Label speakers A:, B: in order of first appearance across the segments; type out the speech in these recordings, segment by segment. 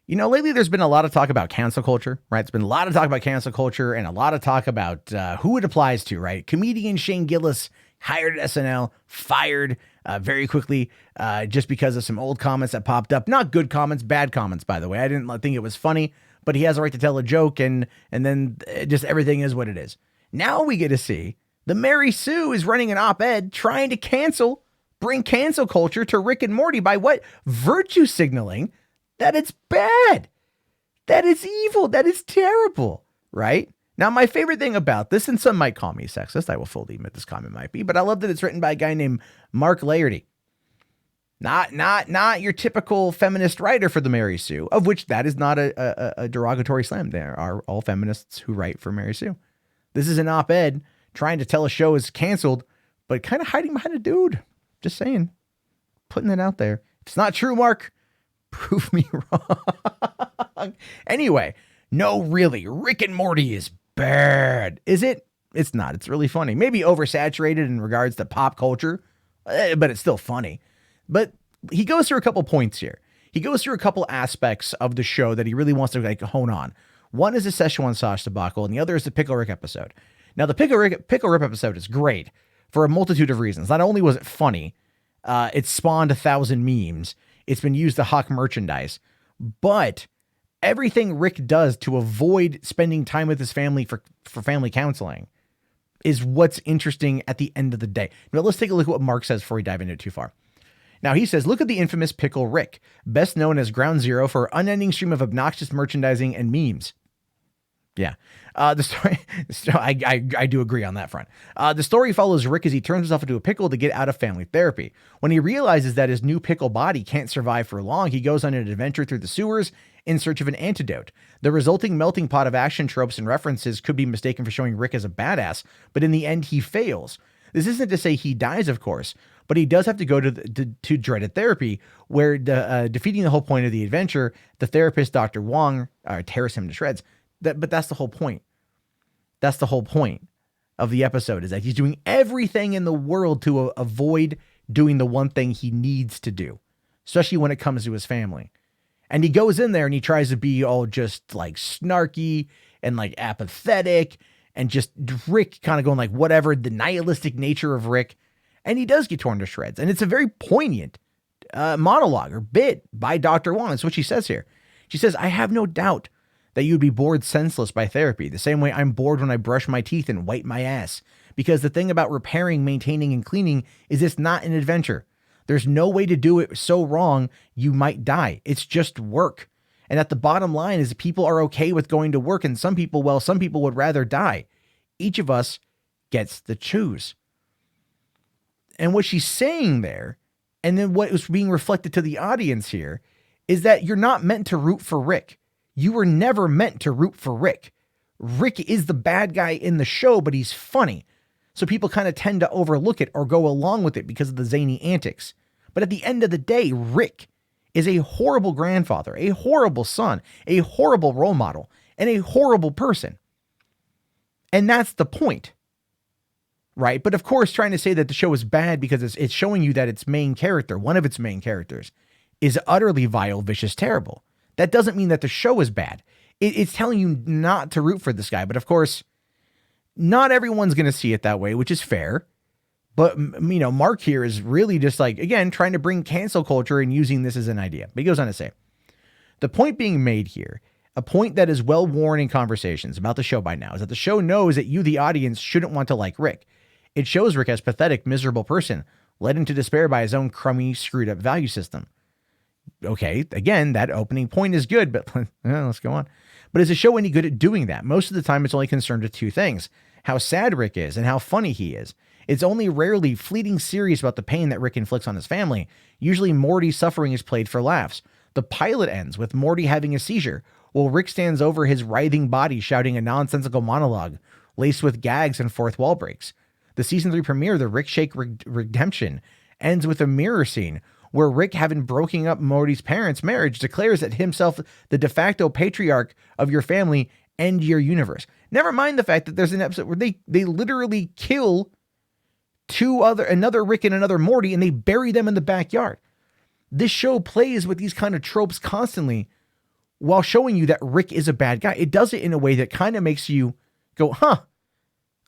A: You know, lately there's been a lot of talk about cancel culture, right? There's been a lot of talk about cancel culture and a lot of talk about who it applies to, right? Comedian Shane Gillis hired at SNL, fired very quickly just because of some old comments that popped up. Not good comments, bad comments, by the way. I didn't think it was funny, but he has a right to tell a joke, and then just everything is what it is. Now we get to see the Mary Sue is running an op-ed trying to bring cancel culture to Rick and Morty by what? Virtue signaling that it's bad, that it's evil, that it's terrible, right? Now, my favorite thing about this, and some might call me sexist, I will fully admit this comment might be, but I love that it's written by a guy named Mark Laerty. Not your typical feminist writer for the Mary Sue, of which that is not a derogatory slam. There are all feminists who write for Mary Sue. This is an op-ed trying to tell a show is canceled, but kind of hiding behind a dude. Just saying, putting it out there. If it's not true, Mark, prove me wrong. Anyway, no, really, Rick and Morty is bad. Is it? It's not. It's really funny. Maybe oversaturated in regards to pop culture, but it's still funny. But he goes through a couple points here. He goes through a couple aspects of the show that he really wants to hone on. One is the Szechuan sauce debacle, and the other is the Pickle Rick episode. Now, the Pickle Rick episode is great for a multitude of reasons. Not only was it funny, it spawned 1,000 memes. It's been used to hawk merchandise, but everything Rick does to avoid spending time with his family for family counseling is what's interesting at the end of the day. Now, let's take a look at what Mark says before we dive into it too far. Now, he says, look at the infamous Pickle Rick, best known as ground zero for unending stream of obnoxious merchandising and memes. Yeah. The story, I do agree on that front. The story follows Rick as he turns himself into a pickle to get out of family therapy. When he realizes that his new pickle body can't survive for long, he goes on an adventure through the sewers in search of an antidote. The resulting melting pot of action tropes and references could be mistaken for showing Rick as a badass, but in the end, he fails. This isn't to say he dies, of course, but he does have to go to dreaded therapy, where defeating the whole point of the adventure, the therapist, Dr. Wong, tears him to shreds. But that's the whole point. That's the whole point of the episode, is that he's doing everything in the world to avoid doing the one thing he needs to do, especially when it comes to his family. And he goes in there and he tries to be all just like snarky and like apathetic and just Rick kind of going like whatever, the nihilistic nature of Rick. And he does get torn to shreds. And it's a very poignant monologue or bit by Dr. Wong. That's what she says here. She says, I have no doubt that you'd be bored senseless by therapy, the same way I'm bored when I brush my teeth and wipe my ass. Because the thing about repairing, maintaining, and cleaning is it's not an adventure. There's no way to do it so wrong you might die. It's just work. And at the bottom line is people are okay with going to work, and some people would rather die. Each of us gets to choose. And what she's saying there, and then what was being reflected to the audience here, is that you're not meant to root for Rick. You were never meant to root for Rick. Rick is the bad guy in the show, but he's funny. So people kind of tend to overlook it or go along with it because of the zany antics. But at the end of the day, Rick is a horrible grandfather, a horrible son, a horrible role model, and a horrible person. And that's the point, right? But of course, trying to say that the show is bad because it's showing you that its main character, one of its main characters, is utterly vile, vicious, terrible. That doesn't mean that the show is bad. It's telling you not to root for this guy. But of course, not everyone's going to see it that way, which is fair. But, you know, Mark here is really just like, again, trying to bring cancel culture and using this as an idea. But he goes on to say, the point being made here, a point that is well worn in conversations about the show by now, is that the show knows that you, the audience, shouldn't want to like Rick. It shows Rick as a pathetic, miserable person, led into despair by his own crummy, screwed up value system. Okay, again, that opening point is good, but let's go on. But is the show any good at doing that? Most of the time, it's only concerned with two things: how sad Rick is and how funny he is. It's only rarely fleeting serious about the pain that Rick inflicts on his family. Usually, Morty's suffering is played for laughs. The pilot ends with Morty having a seizure, while Rick stands over his writhing body shouting a nonsensical monologue, laced with gags and fourth wall breaks. The season 3 premiere, The Rick Shake Redemption, ends with a mirror scene, where Rick, having broken up Morty's parents' marriage, declares that himself the de facto patriarch of your family and your universe. Never mind the fact that there's an episode where they literally kill another Rick and another Morty, and they bury them in the backyard. This show plays with these kind of tropes constantly, while showing you that Rick is a bad guy. It does it in a way that kind of makes you go, huh,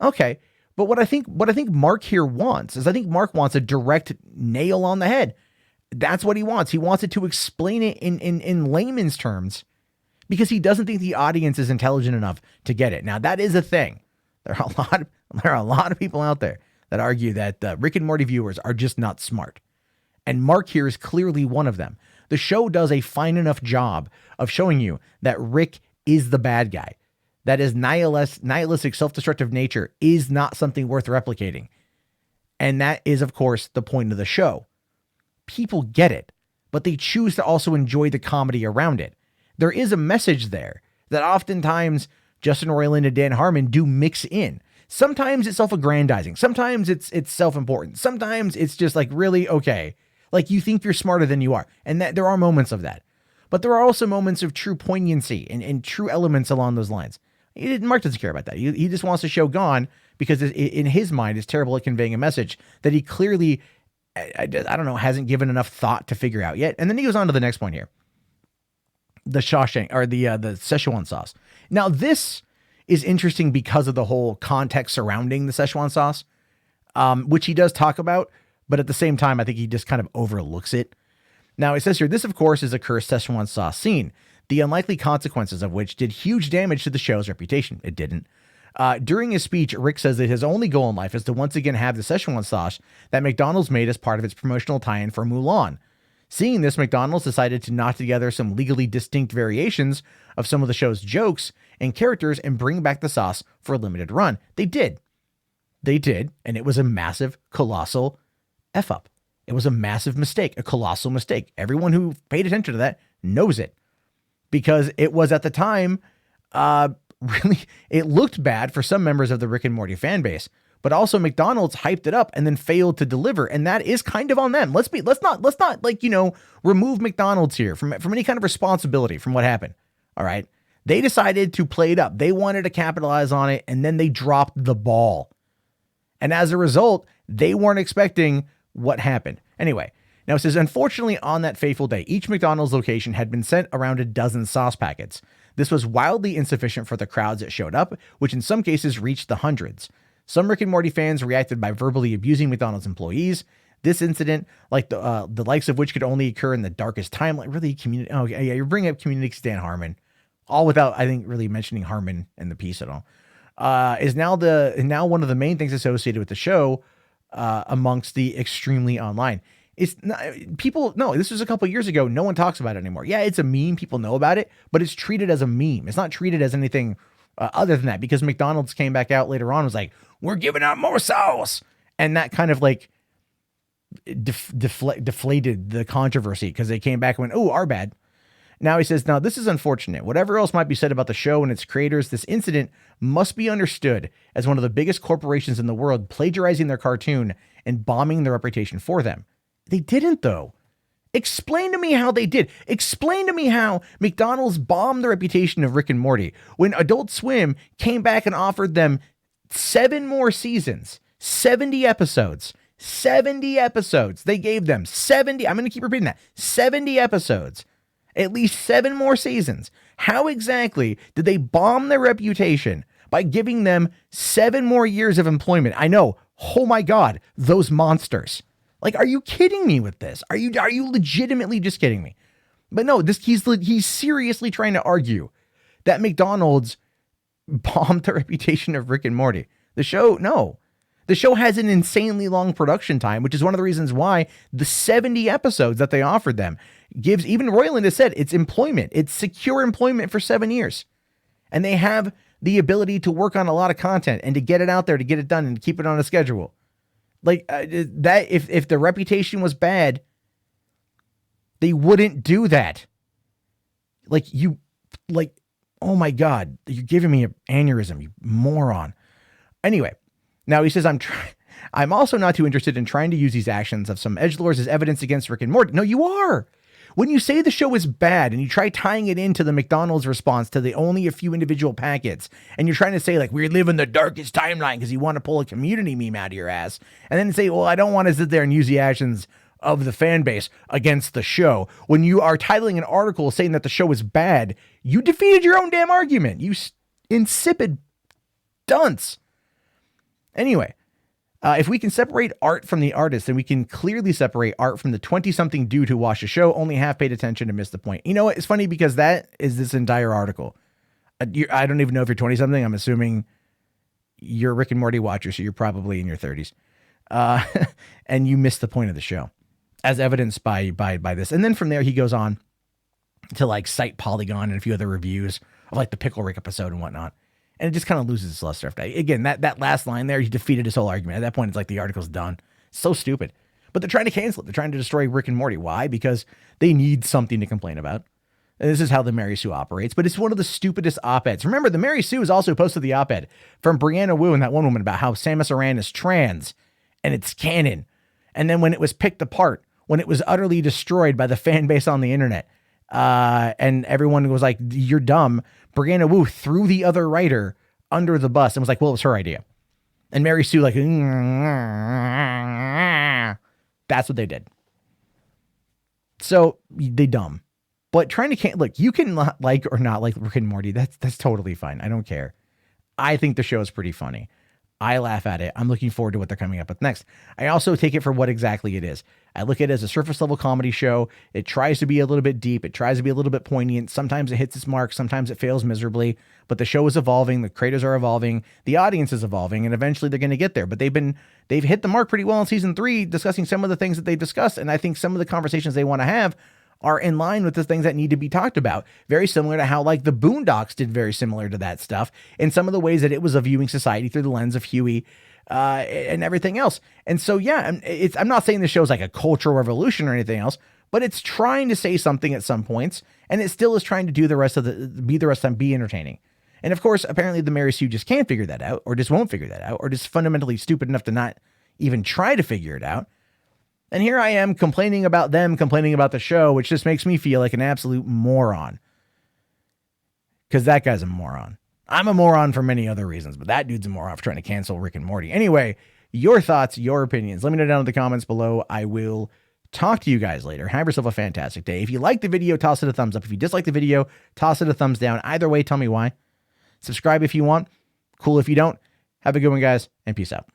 A: okay. But what I think Mark here wants is, I think Mark wants a direct nail on the head. That's what he wants. He wants it to explain it in layman's terms, because he doesn't think the audience is intelligent enough to get it. Now, that is a thing. There are a lot of people out there that argue that Rick and Morty viewers are just not smart. And Mark here is clearly one of them. The show does a fine enough job of showing you that Rick is the bad guy. That his nihilistic, self-destructive nature is not something worth replicating. And that is, of course, the point of the show. People get it, but they choose to also enjoy the comedy around it. There is a message there that oftentimes Justin Roiland and Dan Harmon do mix in. Sometimes it's self-aggrandizing. Sometimes it's self-important. Sometimes it's just like, really, okay, like you think you're smarter than you are. And that there are moments of that. But there are also moments of true poignancy and true elements along those lines. Mark doesn't care about that. He just wants the show gone because in his mind it's terrible at conveying a message that he clearly, I don't know, hasn't given enough thought to figure out yet. And then he goes on to the next point here. The Shawshank, or the Szechuan sauce. Now, this is interesting because of the whole context surrounding the Szechuan sauce, which he does talk about, but at the same time, I think he just kind of overlooks it. Now, it says here, this, of course, is a cursed Szechuan sauce scene, the unlikely consequences of which did huge damage to the show's reputation. It didn't. During his speech, Rick says that his only goal in life is to once again have the Szechuan sauce that McDonald's made as part of its promotional tie-in for Mulan. Seeing this, McDonald's decided to knot together some legally distinct variations of some of the show's jokes and characters and bring back the sauce for a limited run. They did. And it was a massive, colossal F-up. It was a massive mistake, a colossal mistake. Everyone who paid attention to that knows it, because it was at the time, really, it looked bad for some members of the Rick and Morty fan base. But also McDonald's hyped it up and then failed to deliver. And that is kind of on them. Let's not like, remove McDonald's here from any kind of responsibility from what happened. All right. They decided to play it up. They wanted to capitalize on it. And then they dropped the ball. And as a result, they weren't expecting what happened. Anyway, now it says, unfortunately, on that fateful day, each McDonald's location had been sent around a dozen sauce packets. This was wildly insufficient for the crowds that showed up, which in some cases reached the hundreds. Some Rick and Morty fans reacted by verbally abusing McDonald's employees. This incident, like the likes of which could only occur in the darkest timeline, really community. Oh yeah, you're bringing up community Stan Harmon, all without, I think, really mentioning Harmon in the piece at all. Is now one of the main things associated with the show amongst the extremely online. It's not, people. No, this was a couple years ago. No one talks about it anymore. Yeah, it's a meme. People know about it, but it's treated as a meme. It's not treated as anything other than that, because McDonald's came back out later on and was like, we're giving out more sauce. And that kind of like deflated the controversy, because they came back and went, oh, our bad. Now he says, now this is unfortunate. Whatever else might be said about the show and its creators, this incident must be understood as one of the biggest corporations in the world plagiarizing their cartoon and bombing their reputation for them. They didn't, though. Explain to me how they did. Explain to me how McDonald's bombed the reputation of Rick and Morty when Adult Swim came back and offered them 7 more seasons, 70 episodes. 70 episodes. They gave them 70. I'm going to keep repeating that. 70 episodes. At least 7 more seasons. How exactly did they bomb their reputation by giving them 7 more years of employment? I know. Oh my God, those monsters. Like, are you kidding me with this? Are you legitimately just kidding me? But no, he's seriously trying to argue that McDonald's bombed the reputation of Rick and Morty. The show has an insanely long production time, which is one of the reasons why the 70 episodes that they offered them gives, even Roiland has said, it's employment. It's secure employment for 7 years. And they have the ability to work on a lot of content and to get it out there, to get it done and keep it on a schedule. Like that, if the reputation was bad, they wouldn't do that. Oh my God, you're giving me an aneurysm, you moron. Anyway, now he says, I'm also not too interested in trying to use these actions of some edgelords as evidence against Rick and Morty. No, you are. When you say the show is bad and you try tying it into the McDonald's response to the only a few individual packets, and you're trying to say like, we live in the darkest timeline because you want to pull a community meme out of your ass, and then say, well, I don't want to sit there and use the actions of the fan base against the show. When you are titling an article saying that the show is bad, you defeated your own damn argument. You insipid dunce. Anyway, if we can separate art from the artist, then we can clearly separate art from the 20-something dude who watched the show, only half paid attention and missed the point. You know what? It's funny because that is this entire article. I don't even know if you're 20-something. I'm assuming you're a Rick and Morty watcher, so you're probably in your 30s. And you missed the point of the show, as evidenced by this. And then from there, he goes on to like cite Polygon and a few other reviews of like the Pickle Rick episode and whatnot. And it just kind of loses its luster. Again, that last line there, he defeated his whole argument. At that point, it's like the article's done. So stupid. But they're trying to cancel it. They're trying to destroy Rick and Morty. Why? Because they need something to complain about. And this is how the Mary Sue operates. But it's one of the stupidest op-eds. Remember, the Mary Sue is also posted the op-ed from Brianna Wu and that one woman about how Samus Aran is trans and it's canon. And then when it was picked apart, when it was utterly destroyed by the fan base on the internet, and everyone was like, you're dumb, Brianna Wu threw the other writer under the bus and was like, well, it was her idea. And Mary Sue like, that's what they did. So they dumb. But trying to look, you can like or not like Rick and Morty. That's totally fine. I don't care. I think the show is pretty funny. I laugh at it. I'm looking forward to what they're coming up with next. I also take it for what exactly it is. I look at it as a surface level comedy show. It tries to be a little bit deep. It tries to be a little bit poignant. Sometimes it hits its mark. Sometimes it fails miserably, but the show is evolving. The creators are evolving. The audience is evolving, and eventually they're going to get there. But they've hit the mark pretty well in season 3, discussing some of the things that they discussed. And I think some of the conversations they want to have are in line with the things that need to be talked about. Very similar to how like the Boondocks did very similar to that stuff in some of the ways that it was viewing society through the lens of Huey and everything else. And so, yeah, I'm not saying the show's like a cultural revolution or anything else, but it's trying to say something at some points, and it still is trying to do the rest of the time, be entertaining. And of course, apparently the Mary Sue just can't figure that out, or just won't figure that out, or just fundamentally stupid enough to not even try to figure it out. And here I am complaining about them, complaining about the show, which just makes me feel like an absolute moron. Because that guy's a moron. I'm a moron for many other reasons, but that dude's a moron for trying to cancel Rick and Morty. Anyway, your thoughts, your opinions, let me know down in the comments below. I will talk to you guys later. Have yourself a fantastic day. If you like the video, toss it a thumbs up. If you dislike the video, toss it a thumbs down. Either way, tell me why. Subscribe if you want. Cool if you don't. Have a good one, guys, and peace out.